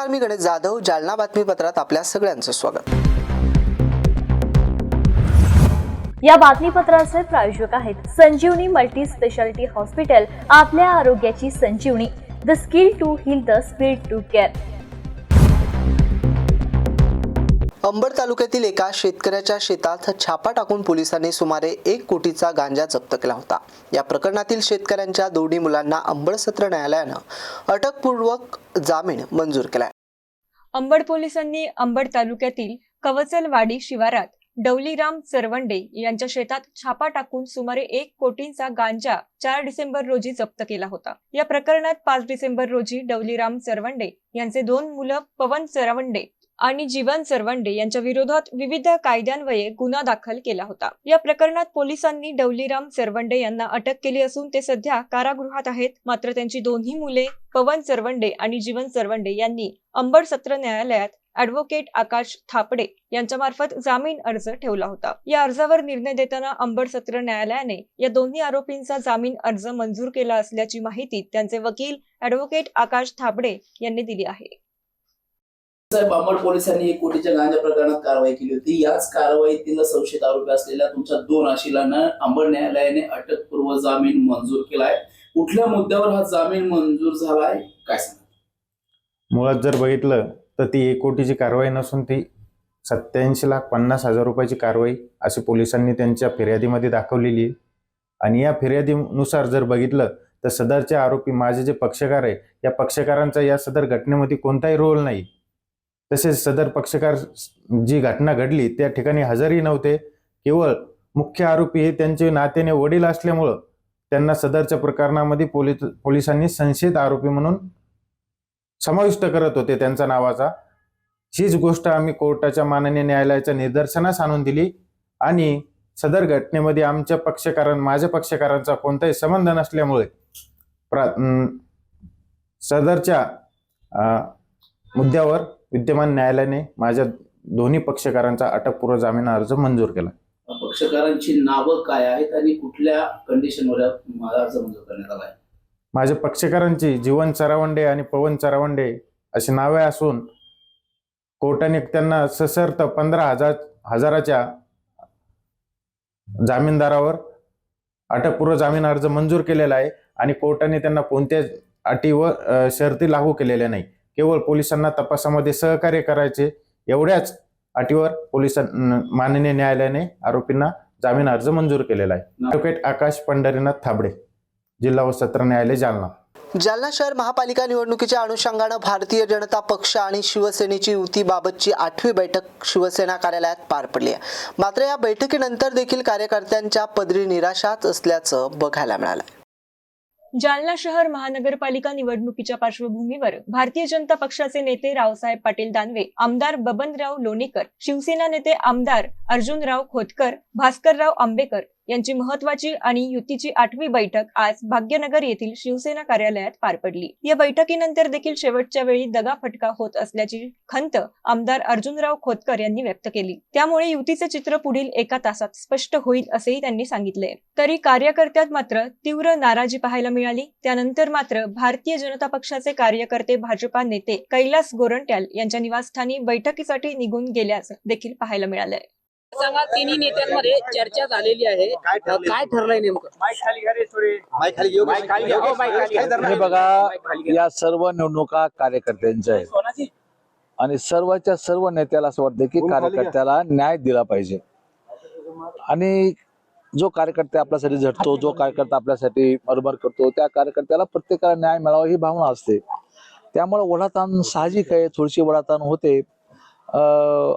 नमस्कार, मी गणेश जाधव. जालना बातमीपत्रात आपल्या सगळ्यांचं स्वागत. या बातमीपत्राचे प्रायोजक आहेत संजीवनी मल्टी स्पेशालिटी हॉस्पिटल. आपल्या आरोग्याची संजीवनी. The skill to heal, the speed to care. Ambad तालुक्यातील एका शेतकऱ्याच्या शेतात छापा टाकून पोलिसांनी सुमारे 1 कोटीचा गांजा जप्त केला होता. या प्रकरणातील शेतकऱ्यांच्या दोन्ही मुलांना अंबड सत्र न्यायालयानं अटकपूर्वक जामीन मंजूर केलाय. अंबड पोलिसांनी अंबड तालुक्यातील कवचलवाडी शिवारात डवलीराम चरवंडे यांच्या शेतात छापा टाकून सुमारे 1 कोटींचा गांजा 4 डिसेंबर रोजी जप्त केला होता. या प्रकरणात 5 डिसेंबर रोजी डवलीराम चरवंडे यांचे 2 मुलं पवन चरवंडे आणि जीवन चरवंडे यांच्या विरोधात विविध कायद्यान्वये गुन्हा दाखल केला होता. या प्रकरणात पोलिसांनी डवलीराम चरवंडे यांना अटक केली असून ते सध्या कारागृहात आहेत. मात्र त्यांची दोन्ही मुले पवन चरवंडे आणि जीवन चरवंडे यांनी अंबड सत्र न्यायालयात ॲडव्होकेट आकाश थापडे यांच्या मार्फत जामीन अर्ज ठेवला होता. या अर्जावर निर्णय देताना अंबड सत्र न्यायालयाने या दोन्ही आरोपींचा जामीन अर्ज मंजूर केला असल्याची माहिती त्यांचे वकील ॲडव्होकेट आकाश थापडे यांनी दिली आहे. साहेब, अंबड पोलिसांनी 1 कोटीच्या गांजा प्रकरणात कारवाई केली होती. याच कारवाईतील संशयित आरोपी असलेल्या तुमच्या 2 आशिलांना अंबड न्यायालयाने अटकपूर्व जामीन मंजूर केलाय. कुठल्या मुद्द्यावर हा जामीन मंजूर झालाय, काय सांगा? मुळात जर बघितलं तर ती 1 कोटीची कारवाई नसून ती 87,50,000 रुपयाची कारवाई अशी पोलिसांनी त्यांच्या फिर्यादीमध्ये दाखवलेली आहे. आणि या फिर्यादीनुसार जर बघितलं तर सदरचे आरोपी माझे जे पक्षकार आहे, या पक्षकारांचा या सदर घटनेमध्ये कोणताही रोल नाही. तसेच सदर पक्षकार जी घटना घडली त्या ठिकाणी हजरही नव्हते. केवळ मुख्य आरोपी हे त्यांचे नात्याने वडील असल्यामुळं त्यांना सदरच्या प्रकरणामध्ये पोलिसांनी संशयित आरोपी म्हणून समाविष्ट करत होते त्यांच्या नावाचा. हीच गोष्ट आम्ही कोर्टाच्या माननीय न्यायालयाच्या निदर्शनास आणून दिली आणि सदर घटनेमध्ये माझ्या पक्षकारांचा कोणताही संबंध नसल्यामुळे सदरच्या मुद्द्यावर विद्यमान न्यायालयाने माझ्या दोन्ही पक्षकारांचा अटकपूर्व जामीन अर्ज मंजूर केला. पक्षकारांची नावं काय आहेत आणि कुठल्या कंडिशनवर अर्ज मंजूर करण्यात आलाय? माझ्या पक्षकारांची जीवन चरवंडे आणि पवन चरवंडे अशी नावे असून कोर्टाने त्यांना सशर्त 15,000च्या जामीनदारावर अटकपूर्व जामीन अर्ज मंजूर केलेला आहे. आणि कोर्टाने त्यांना कोणत्याच अटी व शर्ती लागू केलेल्या नाही. केवळ पोलिसांना तपासामध्ये सहकार्य करायचे एवढ्याच अटीवर माननीय न्यायालयाने आरोपींना जामीन अर्ज मंजूर केलेला आहे. ॲडव्होकेट आकाश पंढरीनाथ थापडे, जिल्हा व सत्र न्यायालय, जालना. जालना शहर महापालिका निवडणुकीच्या अनुषंगानं भारतीय जनता पक्ष आणि शिवसेनेची युतीबाबतची 8वी बैठक शिवसेना कार्यालयात पार पडली आहे. मात्र या बैठकीनंतर देखील कार्यकर्त्यांच्या पदरी निराशाच असल्याचं बघायला मिळालं. जालना शहर महानगरपालिका निवडणुकीच्या पार्श्वभूमीवर भारतीय जनता पक्षाचे नेते रावसाहेब पाटील दानवे, आमदार बबनराव लोणीकर, शिवसेना नेते आमदार अर्जुनराव खोतकर, भास्करराव आंबेकर यांची महत्वाची आणि युतीची 8वी बैठक आज भाग्यनगर येथील शिवसेना कार्यालयात पार पडली. या बैठकीनंतर देखील शेवटच्या वेळी दगाफटका होत असल्याची खंत आमदार अर्जुनराव खोतकर यांनी व्यक्त केली. त्यामुळे युतीचे चित्र पुढील 1 तासात स्पष्ट होईल असेही त्यांनी सांगितले. तरी कार्यकर्त्यात मात्र तीव्र नाराजी पाहायला मिळाली. त्यानंतर मात्र भारतीय जनता पक्षाचे कार्यकर्ते भाजपा नेते कैलास गोरंट्याल यांच्या निवासस्थानी बैठकीसाठी निघून गेल्याचं देखील पाहायला मिळालंय. सांगा, तिन्ही नेत्यांमध्ये चर्चा झालेली आहे, काय ठरलंय नेमकं? हे बघा, या सर्व निवडणुका कार्यकर्त्यांच्या आहेत आणि सर्वच्या सर्व नेत्याला असं वाटतं की कार्यकर्त्याला न्याय दिला पाहिजे. आणि जो कार्यकर्ता आपल्यासाठी झटतो, जो कार्यकर्ता आपल्यासाठी बरोबर करतो, त्या कार्यकर्त्याला प्रत्येकाला न्याय मिळावा ही भावना असते. त्यामुळे ओढाताण साहजिक आहे, थोडीशी ओढाताण होते.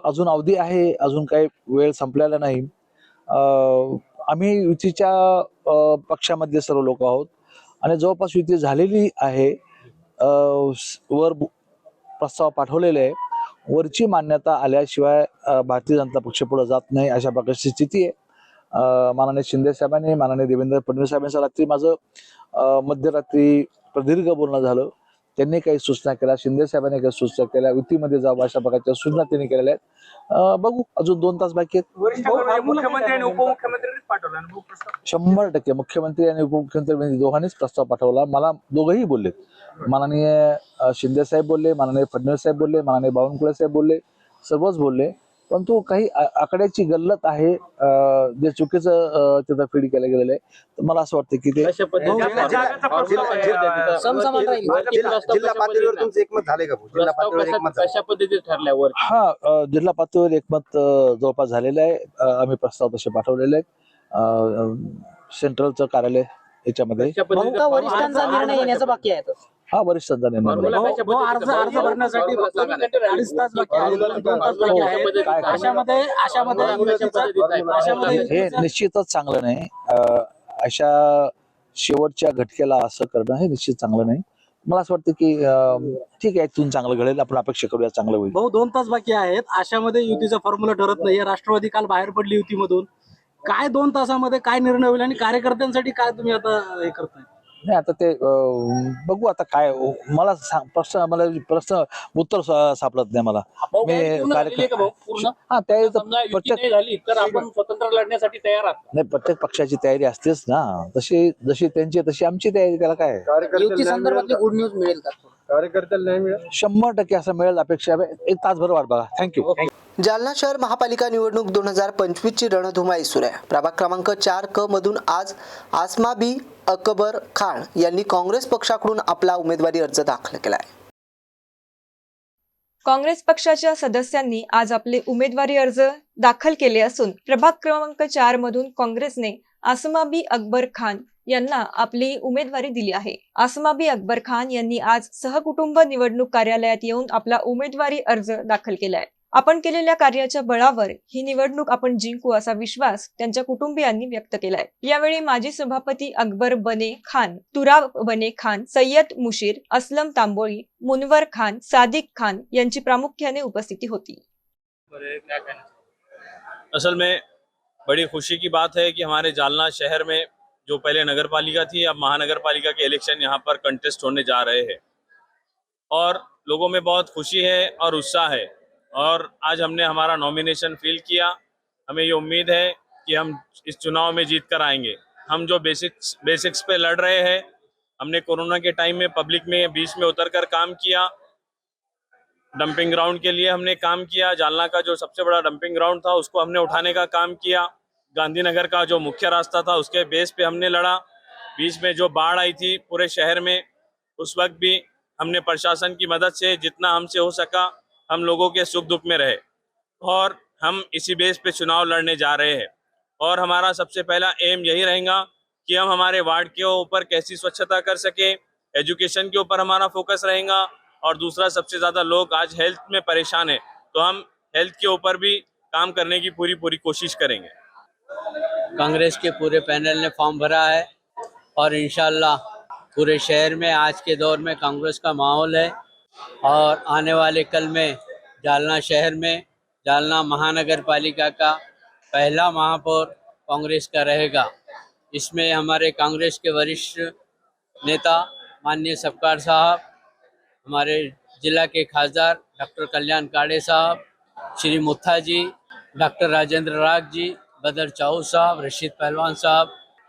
अजून अवधी आहे, अजून काही वेळ संपलेला नाही. आम्ही युतीच्या पक्षामध्ये सर्व लोक आहोत आणि जवळपास युती झालेली आहे. वर प्रस्ताव पाठवलेले आहे. वरची मान्यता आल्याशिवाय भारतीय जनता पक्ष पुढे जात नाही, अशा प्रकारची स्थिती आहे. माननीय शिंदे साहेबांनी, माननीय देवेंद्र फडणवीस साहेबांचं रात्री माझं मध्यरात्री प्रदीर्घ बोलणं झालं. त्यांनी काही सूचना केल्या, शिंदे साहेबांनी काही सूचना केल्या, युतीमध्ये जावं अशा प्रकारच्या सूचना त्यांनी केलेल्या आहेत. बघू, अजून 2 तास बाकी आहेत. 100% मुख्यमंत्री आणि उपमुख्यमंत्री दोघांनीच प्रस्ताव पाठवला. मला दोघंही बोलले माननीय शिंदे साहेब बोलले, माननीय फडणवीस साहेब बोलले, माननीय बावनकुळे साहेब बोलले, सर्वच बोलले. परंतु काही आकड्याची गल्लत आहे, जे चुकीचं तिथं फीड केलं गेलेलं आहे. तर मला असं वाटतं की ते कशा पद्धतीने समसमान राहील वरती प्रस्ताव जिल्हा पातळीवर तुमचं एकमत झालंय का भाऊ? जिल्हा पातळीवर एकमत झालंय? कशा पद्धतीने ठरल्यावर जिल्हा पातळीवर एकमत जवळपास झालेलं आहे. आम्ही प्रस्ताव तसे पाठवलेले आहेत सेंट्रलचं कार्यालय याच्यामध्ये. भाऊ का वरिष्ठांचा निर्णय येण्याचा बाकी आहे? हा वरिष्ठांचा निर्णय आहे. अर्ज भरण्यासाठी 2.5 तास बाकी आहे, 2 तास बाकी आहे. अशामध्ये हे निश्चितच चांगलं नाही. अशा शेवटच्या घटकेला असं करणं हे निश्चित चांगलं नाही. मला असं वाटतं की ठीक आहे, इथून चांगलं घडेल, आपण अपेक्षा करूया चांगलं होईल. भाऊ 2 तास बाकी आहेत, अशामध्ये युतीचा फॉर्म्युला ठरत नाहीये. राष्ट्रवादी काल बाहेर पडली युतीमधून. काय 2 तासामध्ये काय निर्णय होईल आणि कार्यकर्त्यांसाठी काय तुम्ही आता हे करताय? नाही, आता ते बघू आता काय. मला प्रश्न उत्तर सापडत नाही मला. हा, तयारी तर प्रत्येक झाली तर आपण स्वतंत्र लढण्यासाठी तयार आहात? नाही, प्रत्येक पक्षाची तयारी असतेच ना. जशी त्यांची तशी आमची तयारी. त्याला काय युती संदर्भातली गुड न्यूज मिळेल का? कार्यकर्त्याला नाही मिळेल? 100% असं मिळेल अपेक्षा आहे. 1 तासभर वाट बघा. थँक्यू. जालना शहर महापालिका निवडणूक 2025 ची रणधुमाळी सुरू आहे. प्रभाग क्रमांक 4 मधून आज आसमा बी अकबर खान यांनी काँग्रेस पक्षाकडून आपला उमेदवारी अर्ज दाखल केलाय. काँग्रेस पक्षाच्या सदस्यांनी आज आपले उमेदवारी अर्ज दाखल केले असून प्रभाग क्रमांक 4 मधून काँग्रेसने आसमा बी अकबर खान यांना आपली उमेदवारी दिली आहे. आसमा बी अकबर खान यांनी आज सहकुटुंब निवडणूक कार्यालयात येऊन आपला उमेदवारी अर्ज दाखल केलाय. आपण केलेल्या कार्याच्या बळावर ही निवडणूक आपण जिंकू असा विश्वास त्यांच्या कुटुंबियांनी व्यक्त केलाय. यावेळी माजी सभापती अकबर बने खान, तुराब बने खान, सय्यद मुशीर, असलम तांबोळी, मुनवर खान, सादिक खान यांची प्रामुख्याने उपस्थिती होती. असल में बड़ी खुशी की बात है कि हमारे जालना शहर में जो पहले नगर पालिका थी, अब महानगर पालिका के इलेक्शन यहाँ पर कंटेस्ट होने जा रहे हैं और लोगों में बहुत खुशी है और उत्साह है. और आज हमने हमारा नॉमिनेशन फिल किया. हमें ये उम्मीद है कि हम इस चुनाव में जीत कर आएंगे. हम जो बेसिक्स पे लड़ रहे हैं, हमने कोरोना के टाइम में पब्लिक में बीच में उतर कर काम किया. डंपिंग ग्राउंड के लिए हमने काम किया. जालना का जो सबसे बड़ा डंपिंग ग्राउंड था उसको हमने उठाने का काम किया. गांधीनगर का जो मुख्य रास्ता था उसके बेस पे हमने लड़ा. बीच में जो बाढ़ आई थी पूरे शहर में, उस वक्त भी हमने प्रशासन की मदद से जितना हमसे हो सका हम लोगों के सुख दुख में रहे और हम इसी बेस पे चुनाव लड़ने जा रहे हैं. और हमारा सबसे पहला एम यही रहेगा कि हम हमारे वार्ड के ऊपर कैसी स्वच्छता कर सके, एजुकेशन के ऊपर हमारा फोकस रहेगा. और दूसरा, सबसे ज़्यादा लोग आज हेल्थ में परेशान हैं, तो हम हेल्थ के ऊपर भी काम करने की पूरी कोशिश करेंगे. कांग्रेस के पूरे पैनल ने फॉर्म भरा है और इंशाल्लाह पूरे शहर में आज के दौर में कांग्रेस का माहौल है. और आने वाले कल में जालना शहर में जालना महानगर पालिका का पहला महापौर कांग्रेस का रहेगा. इसमें हमारे कांग्रेस के वरिष्ठ नेता माननीय सपकाळ साहब, हमारे जिला के खासदार डॉक्टर कल्याण काड़े साहब, श्री मुत्था जी, डॉक्टर राजेंद्र राग जी, बदर चाऊ साहब, रशीद पहलवान साहब,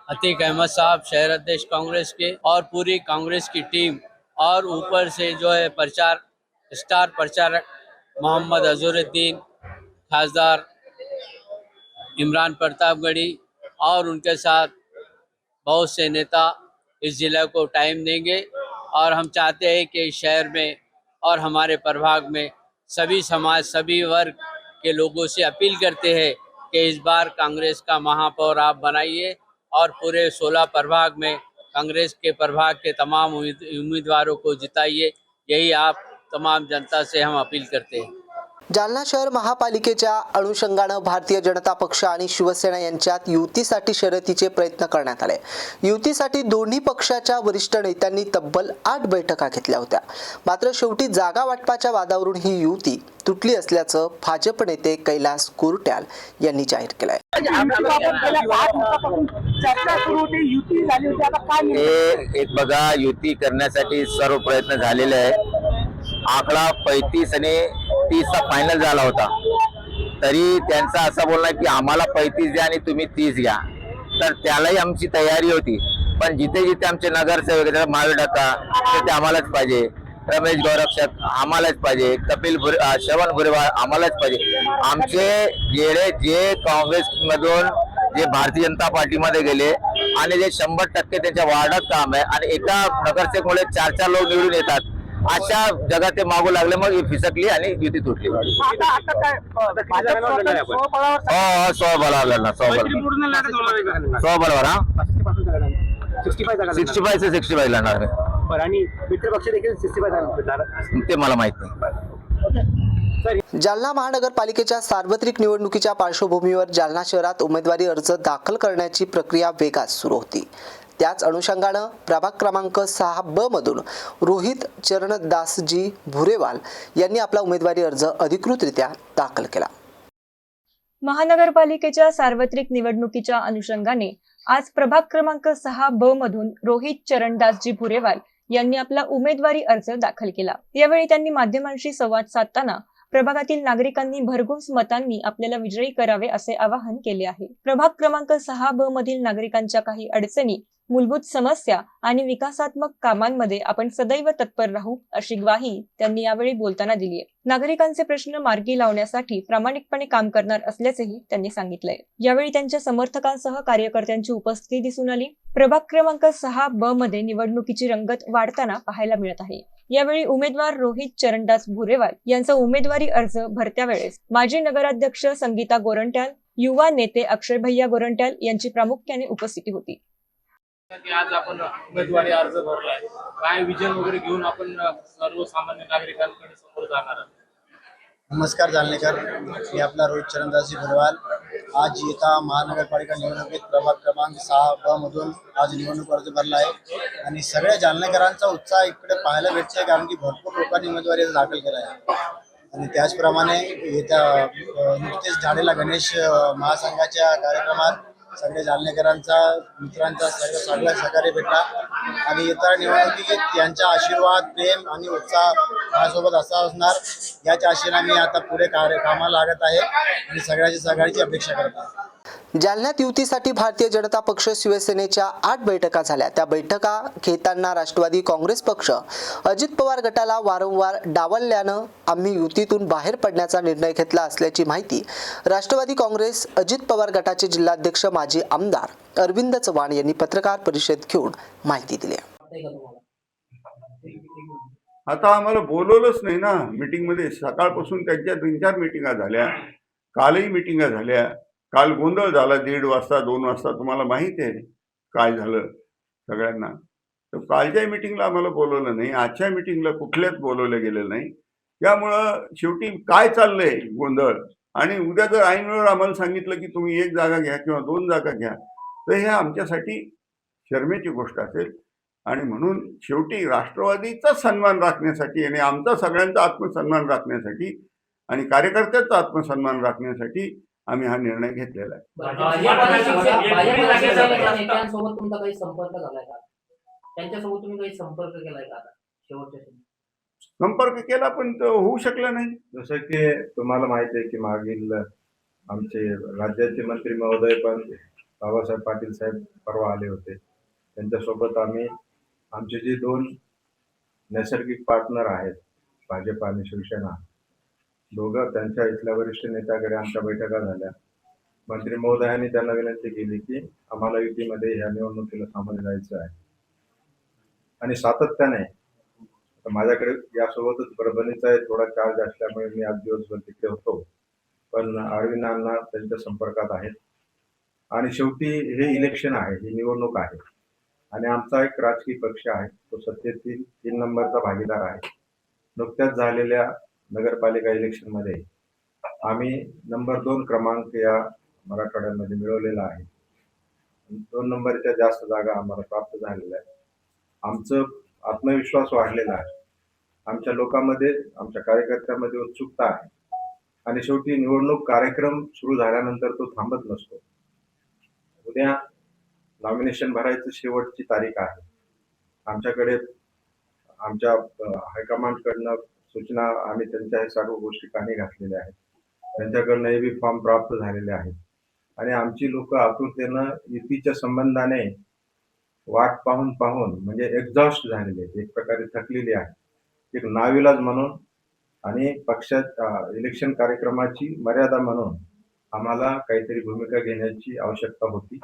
अतीक अहमद साहब शहर अध्यक्ष कांग्रेस के, और पूरी कांग्रेस की टीम, और ऊपर से जो है स्टार प्रचारक मोहम्मद अजहरुद्दीन, खासदार इमरान प्रतापगढ़ी और उनके साथ बहुत से नेता इस जिला को टाइम देंगे. और हम चाहते हैं कि इस शहर में और हमारे प्रभाग में सभी समाज, सभी वर्ग के लोगों से अपील करते हैं कि इस बार कांग्रेस का महापौर आप बनाइए और पूरे 16 प्रभाग में कांग्रेस के प्रभाग के तमाम उम्मीदवारों को जिताइए. यही आप तमाम जनता से हम अपील करते हैं. जालना शहर महापालिकेच्या अनुषंगानं भारतीय जनता पक्ष आणि शिवसेना यांच्यात युतीसाठी शर्यतीचे प्रयत्न करण्यात आले. युतीसाठी दोन्ही पक्षाच्या वरिष्ठ नेत्यांनी तब्बल 8 बैठका घेतल्या होत्या. मात्र शेवटी जागा वाटपाच्या वादावरून ही युती तुटली असल्याचं भाजप नेते कैलास कुरट्याल यांनी जाहीर केलंय. एक बघा, युती करण्यासाठी सर्व प्रयत्न झालेले आहे. आकडा 35 आणि 30 फायनल झाला होता, तरी त्यांचा असं बोलणं की आम्हाला 35 द्या आणि तुम्ही 30 घ्या. तर त्यालाही आमची तयारी होती, पण जिथे जिथे आमचे नगरसेवक आहेत, महावीर डक्का ते आम्हालाच पाहिजे, रमेश गौरक्षक आम्हालाच पाहिजे, श्रवण भुरेवाळ आम्हालाच पाहिजे. आमचे जे काँग्रेस मधून जे भारतीय जनता पार्टीमध्ये गेले आणि जे 100% त्यांच्या वार्डात काम आहे आणि एका नगरसेवकमुळे 4 लोक निवडून येतात, अशा जगात ते मागू लागले, मग ही फिसकली आणि युती तुटली. स्वबळावर हा 65 से 65 लढणार ते मला माहित नाही. जालना महानगरपालिकेच्या सार्वत्रिक निवडणुकीच्या पार्श्वभूमीवर जालना शहरात उमेदवारी अर्ज दाखल करण्याची प्रक्रिया वेगात सुरू होती. त्याच अनुषंगानं प्रभाग क्रमांक 6B मधून रोहित चरणदासजी भुरेवाल यांनी आपला उमेदवारी अर्ज अधिकृतरित्या दाखल केला. महानगरपालिकेच्या सार्वत्रिक निवडणुकीच्या अनुषंगाने आज प्रभाग क्रमांक 6B मधून रोहित चरणदासजी भुरेवाल यांनी आपला उमेदवारी अर्ज दाखल केला. यावेळी त्यांनी माध्यमांशी संवाद साधताना प्रभागातील नागरिकांनी भरघोस मतांनी आपल्याला विजयी करावे असे आवाहन केले आहे. प्रभाग क्रमांक 6B मधील नागरिकांच्या काही अडचणी, मूलभूत समस्या आणि विकासात्मक कामांमध्ये आपण सदैव तत्पर राहू अशी ग्वाही त्यांनी यावेळी बोलताना दिली आहे. नागरिकांचे प्रश्न मार्गी लावण्यासाठी प्रामाणिकपणे काम करणार असल्याचेही त्यांनी सांगितलंय. यावेळी त्यांच्या समर्थकांसह कार्यकर्त्यांची उपस्थिती दिसून आली. प्रभाग क्रमांक 6B मध्ये निवडणुकीची रंगत वाढताना पाहायला मिळत आहे. यावेळी उमेदवार रोहित चरणदास भुरेवाल यांचा उमेदवारी अर्ज भरत्या वेळेस माजी नगराध्यक्ष संगीता गोरंट्याल, युवा नेते अक्षय भैया गोरंट्याल यांची प्रामुख्याने उपस्थिती होती. आज आपण उमेदवारी अर्ज भरलाय, काय विजन वगैरे घेऊन आपण सर्वसामान्य नागरिकांकडे समोर जाणार आहात? नमस्कार जालनेकर, मी आपला रोहित चरणदासजी भुरेवाल. आज येता महानगरपालिका निवडणुकीत प्रभाग क्रमांक 6B मधून आज निवडणूक अर्ज भरला आहे आणि सगळ्या जालनेकरांचा उत्साह इकडे पाहायला भेटतोय, कारण की भरपूर लोकांनी उमेदवारी अर्ज दाखल केला आहे. आणि त्याचप्रमाणे येत्या नुकतेच झालेला गणेश महासंघाच्या कार्यक्रमात सगळ्या जालनेकरांचा, मित्रांचा सगळं सहकार्य भेटला आणि येत्या निवडणुकीत त्यांचा आशीर्वाद, प्रेम आणि उत्साह माझ्यासोबत असा असणार, याच्या आशेने मी आता पुढे कामाला लागत आहे आणि सगळ्याची अपेक्षा करत आहे. जालन्यात युतीसाठी भारतीय जनता पक्ष शिवसेनेच्या 8 बैठका झाल्या. त्या बैठका घेताना राष्ट्रवादी काँग्रेस पक्ष अजित पवार गटाला वारंवार डावलल्यानं आम्ही युतीतून बाहेर पडण्याचा निर्णय घेतला असल्याची माहिती राष्ट्रवादी काँग्रेस अजित पवार गटाचे जिल्हाध्यक्ष माजी आमदार अरविंद चव्हाण यांनी पत्रकार परिषद घेऊन माहिती दिली. आता आम्हाला बोलवलंच नाही ना मीटिंगमध्ये. सकाळपासून त्यांच्या 3-4 मिटिंगा झाल्या, कालही मिटिंगा झाल्या. काल गोंधळ झाला 1:30 वाजता 2 वाजता, तुम्हाला माहिती आहे काय झालं सगळ्यांना. तर कालच्या मिटिंगला आम्हाला बोलवलं नाही, आजच्या मिटिंगला कुठल्याच बोलवलं गेलं नाही. त्यामुळं शेवटी काय चाललंय गोंधळ, आणि उद्या जर ऐनवेळेवर आम्हाला सांगितलं की तुम्ही 1 जागा घ्या किंवा 2 जागा घ्या, तर हे आमच्यासाठी शर्मेची गोष्ट असेल. आणि म्हणून शेवटी राष्ट्रवादीचा सन्मान राखण्यासाठी आणि आमचा सगळ्यांचा आत्मसन्मान राखण्यासाठी आणि कार्यकर्त्याचा आत्मसन्मान राखण्यासाठी आम्ही हा निर्णय घेतलेला आहे. नेत्यांसोबत तुमचा काही संपर्क झालाय का? त्यांच्यासोबत तुम्ही काही संपर्क केलाय का? शेवटच्या संपर्क केला पण तो होऊ शकला नाही. जसं की तुम्हाला माहिती आहे की मागील आमचे राज्याचे मंत्री महोदय पण बाबासाहेब पाटील साहेब परवा आले होते. त्यांच्यासोबत आम्ही आमचे जे 2 नैसर्गिक पार्टनर आहेत, भाजप आणि शिवसेना, दोघं त्यांच्या इथल्या वरिष्ठ नेत्याकडे आमच्या बैठका झाल्या. मंत्री महोदयांनी त्यांना विनंती केली की आम्हाला युतीमध्ये ह्या निवडणुकीला सामोरे जायचं आहे. आणि सातत्याने माझ्याकडे यासोबतच परभणीचा थोडा चार्ज असल्यामुळे मी आज दिवसभर तिकडे होतो, पण अरविंदांना त्यांच्या संपर्कात आहेत. आणि शेवटी हे इलेक्शन आहे, ही निवडणूक आहे आणि आमचा एक राजकीय पक्ष आहे, तो सत्तेतील 3 नंबरचा भागीदार आहे. नुकत्याच झालेल्या नगरपालिका इलेक्शनमध्ये आम्ही नंबर 2 क्रमांक या मराठवाड्यामध्ये मिळवलेला आहे. 2 नंबरच्या जास्त जागा आम्हाला प्राप्त झालेल्या आहेत. आमचं आत्मविश्वास वाढलेला आहे, आमच्या लोकांमध्ये, आमच्या कार्यकर्त्यांमध्ये उत्सुकता आहे. आणि शेवटी निवडणूक कार्यक्रम सुरू झाल्यानंतर तो थांबत नसतो. उद्या नॉमिनेशन भरायची शेवटची तारीख आहे. आमच्याकडे आमच्या हायकमांडकडनं सूचना आणि त्यांच्या सर्व गोष्टी कानी घातलेल्या आहेत. त्यांच्याकडनं एबी फॉर्म प्राप्त झालेले आहेत आणि आमची लोक आतुरतेनं युतीच्या संबंधाने वाट पाहून पाहून म्हणजे एक्झॉस्ट झालेले आहेत, एक प्रकारे थकलेले आहेत. एक नाविलाज म्हणून आणि पक्षात इलेक्शन कार्यक्रमाची मर्यादा म्हणून आम्हाला काहीतरी भूमिका घेण्याची आवश्यकता होती.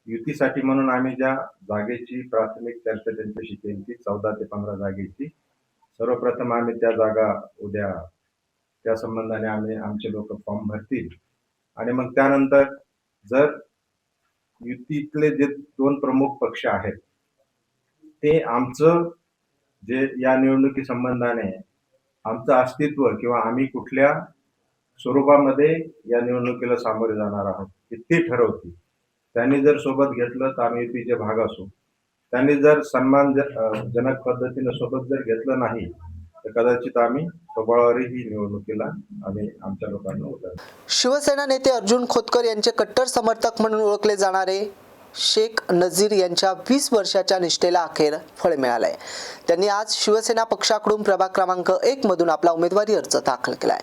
युतीसाठी म्हणून आम्ही ज्या जागेची प्राथमिक चर्चा त्यांच्याशी केली ती 14 ते 15 जागेची. सर्वप्रथम आम्ही त्या जागा उद्या त्या संबंधाने आमचे लोक फॉर्म भरतील आणि मग त्यानंतर जर युतीतले जे 2 प्रमुख पक्ष आहेत ते आमचं जे या निवडणुकी संबंधाने आमचं अस्तित्व किंवा आम्ही कुठल्या स्वरूपामध्ये या निवडणुकीला सामोरे जाणार आहोत ते ठरवतील. त्यांनी जर सोबत घेतलं तर आम्ही युतीचे भाग असू. त्यांनी जर सन्मानजनक पद्धतीने सोबत जर घेतलं नाही तर कदाचित आम्ही स्वबळावरही ही निवडणुकीला आम्ही आमच्या लोकांना उतरवू. शिवसेना नेते अर्जुन खोतकर यांचे कट्टर समर्थक म्हणून ओळखले जाणारे शेख नजीर यांच्या 20 वर्षाच्या निष्ठेला अखेर फळ मिळालंय. त्यांनी आज शिवसेना पक्षाकडून प्रभाग क्रमांक 1 मधून आपला उमेदवारी अर्ज दाखल केलाय.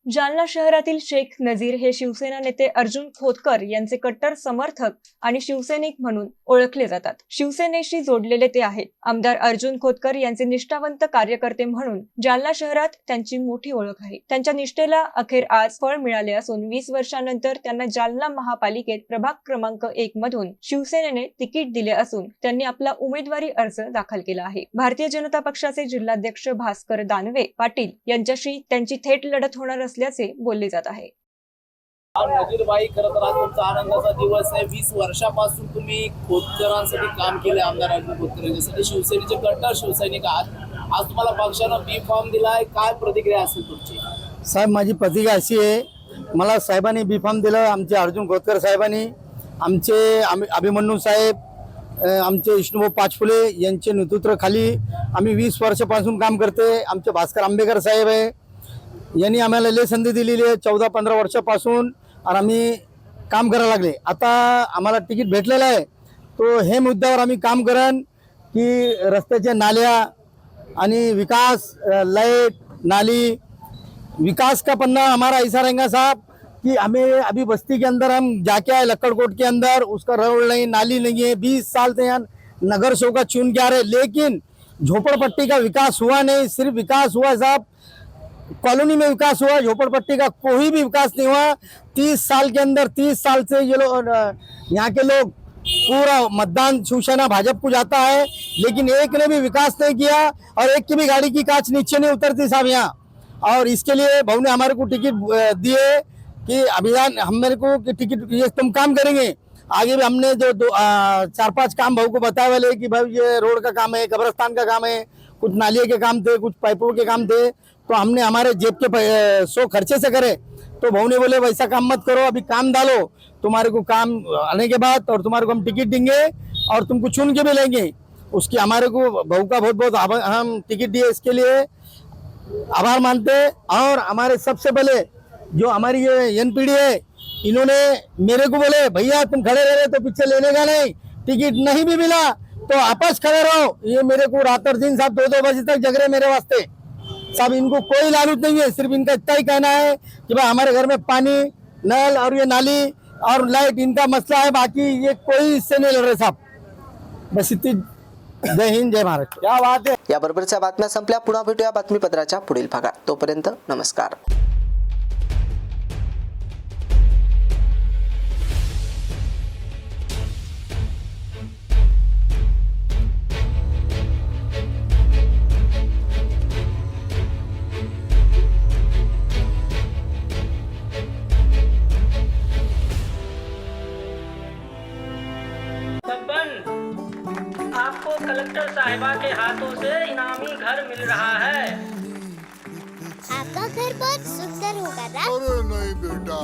जालना शहरातील शेख नजीर हे शिवसेना नेते अर्जुन खोतकर यांचे कट्टर समर्थक आणि शिवसैनिक म्हणून ओळखले जातात. शिवसेनेशी जोडलेले ते आहेत. आमदार अर्जुन खोतकर यांचे निष्ठावंत कार्यकर्ते म्हणून जालना शहरात त्यांची मोठी ओळख आहे. त्यांच्या निष्ठेला अखेर आज फळ मिळाले असून 20 वर्षांनंतर त्यांना जालना महापालिकेत प्रभाग क्रमांक 1 मधून शिवसेनेने तिकीट दिले असून त्यांनी आपला उमेदवारी अर्ज दाखल केला आहे. भारतीय जनता पक्षाचे जिल्हाध्यक्ष भास्कर दानवे पाटील यांच्याशी त्यांची थेट लढत होणार असल्याचे बोलले जात आहे. नजीरबाई, खरं तर आज तुमचा आनंदाचा दिवस आहे. 20 वर्षापासून तुम्ही खोतकरांसाठी काम केले. आमदार अर्जुन खोतकर यांच्यासाठी शिवसेनेचे कट्टर शिवसैनिक आहात. आज तुम्हाला पक्षानं बी फॉर्म दिलाय, काय प्रतिक्रिया असेल तुमची? साहेब, माझी प्रतिक्रिया अशी आहे, मला साहेबांनी बी फॉर्म दिलं, आमचे अर्जुन खोतकर साहेबांनी, आमचे अभिमन्यू साहेब, आमचे विष्णुभाऊ पाचफुले यांचे नेतृत्वाखाली आम्ही 20 वर्षापासून काम करते. आमचे भास्कर आंबेकर साहेब आहे, यांनी आम्हाला लय संधी दिलेली आहे 14-15 वर्षापासून आणि आम्ही काम करायला लागले. आता आम्हाला तिकीट भेटलेलं आहे, तो हे मुद्द्यावर आम्ही काम करन की रस्त्याच्या नाल्या आणि विकास, लाइट, नाली, विकास का पन्ना हमारा ऐसा रहेगा साहब कि हमें अभी बस्ती के अंदर हम जाके आए लक्कड़कोट के अंदर, उसका रोड नहीं, नाली नहीं है. 20 साल से यहाँ नगर सेवक चुन के आ रहे, लेकिन झोपड़पट्टी का विकास हुआ नहीं. सिर्फ विकास हुआ साहब कॉलोनी में विकास हुआ, झोपड़पट्टी का कोई भी विकास नहीं हुआ. 30 साल के अंदर 30 साल से ये लोग यहाँ के लोग पूरा मतदान शिवसेना भाजपा को जाता है, लेकिन एक ने भी विकास नहीं किया और एक की भी गाड़ी की कांच नीचे नहीं उतरती साहब यहाँ. और इसके लिए भाऊ ने हमारे को टिकट दिए कि अभियान हम मेरे को कि टिकट ये तुम काम करेंगे. आगे भी हमने जो 4-5 काम भाऊ को बताए वाले कि भाई ये रोड का काम है, कब्रस्तान का काम है, कुछ नालियों के काम थे, कुछ पाइपों के काम थे, तो हमने हमारे जेब के 100 खर्चे से करे. तो भाऊ ने बोले वैसा काम मत करो, अभी काम डालो, तुम्हारे को काम आने के बाद और तुम्हारे को हम टिकट देंगे और तुमको चुन के भी लेंगे. उसकी हमारे को भाऊ का बहुत बहुत हम टिकट दिए, इसके लिए आभार मानते. और हमारे सबसे पहले जो हमारी ये एनपीडी है, इन्होंने मेरे को बोले भैया तुम खड़े रह रहे तो पीछे लेने का नहीं, टिकट नहीं भी मिला तो आपस खड़े रहो. ये मेरे को रात और दिन साहब 2-2 बजे तक जग रहे मेरे वास्ते साहब. इनको कोई लालच नहीं है, सिर्फ इनका इतना ही कहना है कि भाई हमारे घर में पानी, नल और ये नाली और लाइट इनका मसला है, बाकी ये कोई इससे नहीं लड़ रहे साहब. बस इतनी. जय हिंद, जय महाराष्ट्र. क्या बात है. याबरोबरच्या बातम्या संपल्या. पुन्हा भेटूया बातमीपत्राच्या पुढील भागात. तोपर्यंत नमस्कार. आपको कलेक्टर साहिबा के हाथों से इनामी घर मिल रहा है. आपका घर बहुत सुंदर होगा ना? अरे नहीं बेटा,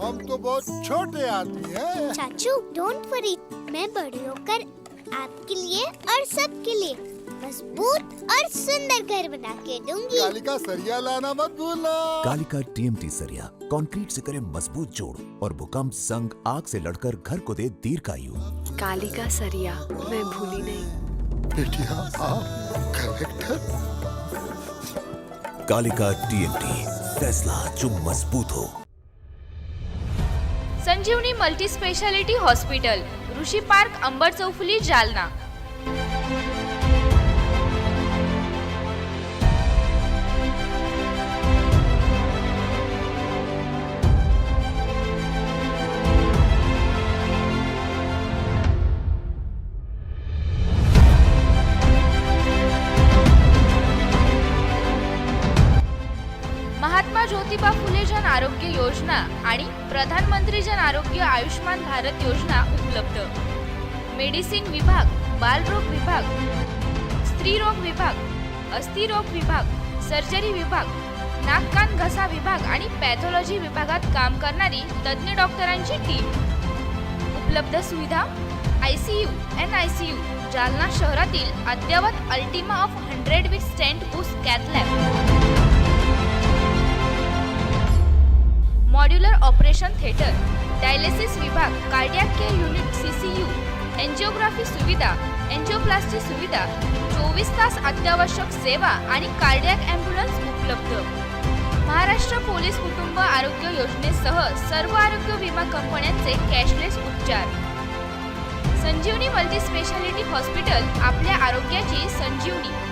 हम तो बहुत छोटे आदमी हैं. चाचू डोंट वरी, मैं बड़ी होकर आपके लिए और सबके लिए मजबूत और सुंदर घर बना के दूंगी. कालिका सरिया लाना मत भूलना. कालिका TMT सरिया कंक्रीट से करे मजबूत जोड़ और भूकंप, संग, आग से लड़कर घर को दे दीर्घायु. कालिका सरिया मैं भूली नहीं. बेटिया आप कलेक्टर. कालिका TMT, फैसला जो मजबूत हो. संजीवनी मल्टी स्पेशालिटी हॉस्पिटल, ऋषी पार्क, अंबड चौफुली, जालना. महात्मा ज्योतिबा फुले जन आरोग्य योजना आणि प्रधानमंत्री जन आरोग्य आयुष्मान भारत योजना उपलब्ध. मेडिसिन विभाग, बालरोग विभाग, स्त्रीरोग विभाग, अस्थिरोग विभाग, सर्जरी विभाग, नाक कान घसा विभाग आणि पॅथॉलॉजी विभागात काम करणारी तज्ञ डॉक्टरांची टीम. उपलब्ध सुविधा ICU, NICU, जालना शहरातील अद्ययावत Ultima of 100 with stent boost cath lab. Modular operation theatre, dialysis विभाग, cardiac care unit CCU, angiography सुविधा, एंजिओप्लास्टी सुविधा, 24 तास अत्यावश्यक सेवा आणि कार्डियक ॲम्ब्युलन्स उपलब्ध. महाराष्ट्र पोलीस कुटुंब आरोग्य योजनेसह सर्व आरोग्य विमा कंपन्यांचे कॅशलेस उपचार. संजीवनी मल्टी स्पेशालिटी हॉस्पिटल, आपल्या आरोग्याची संजीवनी.